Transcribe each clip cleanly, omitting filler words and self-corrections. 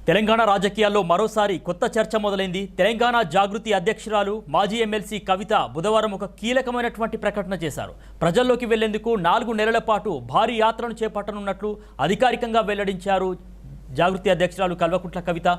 తెలంగాణ రాజకీయాల్లో మరోసారి కొత్త చర్చ మొదలైంది. తెలంగాణ జాగృతి అధ్యక్షురాలు మాజీ ఎమ్మెల్సీ కవిత బుధవారం ఒక కీలకమైనటువంటి ప్రకటన చేశారు. ప్రజల్లోకి వెళ్లేందుకు 4 నెలల పాటు భారీ యాత్రను చేపట్టనున్నట్లు అధికారికంగా వెల్లడించారు జాగృతి అధ్యక్షురాలు కల్వకుంట్ల కవిత.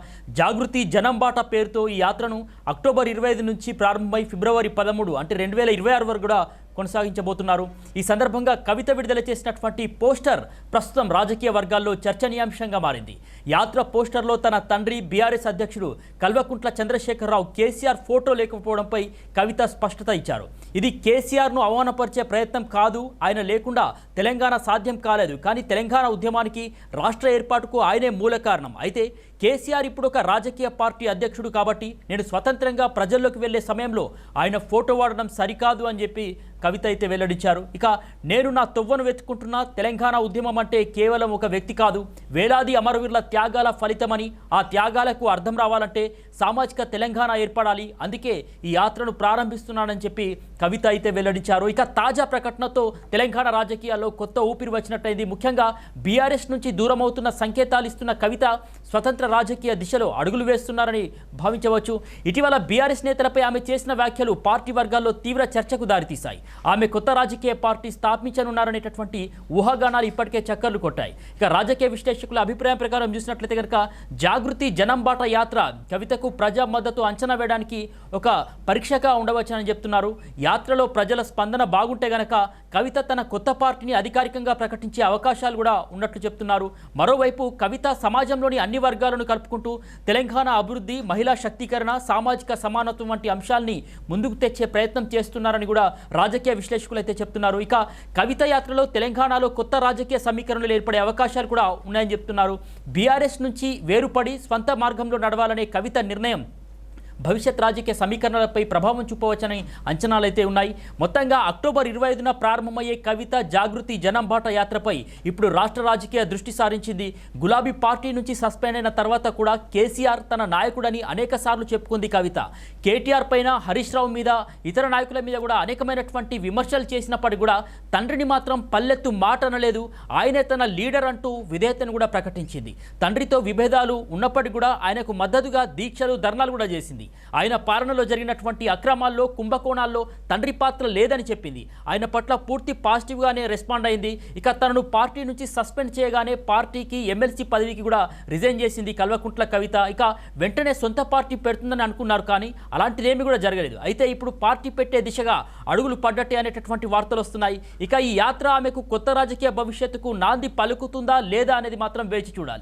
జాగృతి జనం బాట పేరుతో ఈ యాత్రను అక్టోబర్ 25 నుంచి ప్రారంభమై ఫిబ్రవరి 13 అంటే 2026 వరకు కూడా కొనసాగించబోతున్నారు. ఈ సందర్భంగా కవిత విడుదల చేసినటువంటి పోస్టర్ ప్రస్తుతం రాజకీయ వర్గాల్లో చర్చనీయాంశంగా మారింది. యాత్ర పోస్టర్లో తన తండ్రి బీఆర్ఎస్ అధ్యక్షుడు కల్వకుంట్ల చంద్రశేఖరరావు కేసీఆర్ ఫోటో లేకపోవడంపై కవిత స్పష్టత ఇచ్చారు. ఇది కేసీఆర్ను అవమానపరిచే ప్రయత్నం కాదు, ఆయన లేకుండా తెలంగాణ సాధ్యం కాలేదు, కానీ తెలంగాణ ఉద్యమానికి రాష్ట్ర ఏర్పాటుకు ఆయనే మూల కారణం. అయితే కేసీఆర్ ఇప్పుడు ఒక రాజకీయ పార్టీ అధ్యక్షుడు కాబట్టి నేను స్వతంత్రంగా ప్రజల్లోకి వెళ్లే సమయంలో ఆయన ఫోటో వాడడం సరికాదు అని చెప్పి కవిత అయితే వెల్లడించారు. ఇక నేను నా తొవ్వను వెతుక్కుంటున్నా, తెలంగాణ ఉద్యమం అంటే కేవలం ఒక వ్యక్తి కాదు, వేలాది అమరవీరుల త్యాగాల ఫలితమని, ఆ త్యాగాలకు అర్థం రావాలంటే సామాజిక తెలంగాణ ఏర్పడాలి, అందుకే ఈ యాత్రను ప్రారంభిస్తున్నానని చెప్పి కవిత అయితే వెల్లడించారు. ఇక తాజా ప్రకటనతో తెలంగాణ రాజకీయాల్లో కొత్త ఊపిరి వచ్చినట్టయింది. ముఖ్యంగా బీఆర్ఎస్ నుంచి దూరం అవుతున్న సంకేతాలు ఇస్తున్న కవిత స్వతంత్ర రాజకీయ దిశలో అడుగులు వేస్తున్నారని భావించవచ్చు. ఇటీవల బీఆర్ఎస్ నేతలపై ఆమె చేసిన వ్యాఖ్యలు పార్టీ వర్గాల్లో తీవ్ర చర్చకు దారితీశాయి. ఆమె కొత్త రాజకీయ పార్టీ స్థాపించనున్నారనేటటువంటి ఊహాగానాలు ఇప్పటికే చక్కర్లు కొట్టాయి. ఇక రాజకీయ విశ్లేషకుల అభిప్రాయం ప్రకారం చూసినట్లయితే కనుక జాగృతి జనం బాట యాత్ర కవితకు ప్రజా మద్దతు అంచనా వేయడానికి ఒక పరీక్షగా ఉండవచ్చని చెప్తున్నారు. యాత్రలో ప్రజల స్పందన బాగుంటే గనక కవిత తన కొత్త పార్టీని అధికారికంగా ప్రకటించే అవకాశాలు కూడా ఉన్నట్లు చెప్తున్నారు. మరోవైపు కవిత సమాజంలోని అన్ని వర్గాలను కలుపుకుంటూ తెలంగాణ అభివృద్ధి, మహిళా శక్తీకరణ, సామాజిక సమానత్వం వంటి అంశాల్ని ముందుకు తెచ్చే ప్రయత్నం చేస్తున్నారని కూడా రాజకీయ విశ్లేషకులు అయితే చెప్తున్నారు. ఇక కవిత యాత్రలో తెలంగాణలో కొత్త రాజకీయ సమీకరణలు ఏర్పడే అవకాశాలు కూడా ఉన్నాయని చెప్తున్నారు. బీఆర్ఎస్ నుంచి వేరుపడి స్వంత మార్గంలో నడవాలనే కవిత నిర్ణయం భవిష్యత్ రాజకీయ సమీకరణలపై ప్రభావం చూపవచ్చని అంచనాలు అయితే ఉన్నాయి. మొత్తంగా అక్టోబర్ 25న ప్రారంభమయ్యే కవిత జాగృతి జనం బాట యాత్రపై ఇప్పుడు రాష్ట్ర రాజకీయ దృష్టి సారించింది. గులాబీ పార్టీ నుంచి సస్పెండ్ అయిన తర్వాత కూడా కేసీఆర్ తన నాయకుడని అనేక సార్లు చెప్పుకుంది కవిత. కేటీఆర్ పైన, హరీష్ రావు మీద, ఇతర నాయకుల మీద కూడా అనేకమైనటువంటి విమర్శలు చేసినప్పటికీ కూడా తండ్రిని మాత్రం పల్లెత్తు మాట అనలేదు. ఆయనే తన లీడర్ అంటూ విధేయతను కూడా ప్రకటించింది. తండ్రితో విభేదాలు ఉన్నప్పటికీ కూడా ఆయనకు మద్దతుగా దీక్షలు, ధర్నాలు కూడా చేసింది. ఆయన పాలనలో జరిగినటువంటి అక్రమాల్లో, కుంభకోణాల్లో తండ్రి పాత్ర లేదని చెప్పింది. ఆయన పట్ల పూర్తి పాజిటివ్గానే రెస్పాండ్ అయింది. ఇక తనను పార్టీ నుంచి సస్పెండ్ చేయగానే పార్టీకి, ఎమ్మెల్సీ పదవికి కూడా రిజైన్ చేసింది కల్వకుంట్ల కవిత. ఇక వెంటనే సొంత పార్టీ పెడుతుందని అనుకున్నారు, కానీ అలాంటిదేమీ కూడా జరగలేదు. అయితే ఇప్పుడు పార్టీ పెట్టే దిశగా అడుగులు పడ్డట్టే అనేటటువంటి వార్తలు వస్తున్నాయి. ఇక ఈ యాత్ర ఆమెకు కొత్త రాజకీయ భవిష్యత్తుకు నాంది పలుకుతుందా లేదా అనేది మాత్రం వేచి చూడాలి.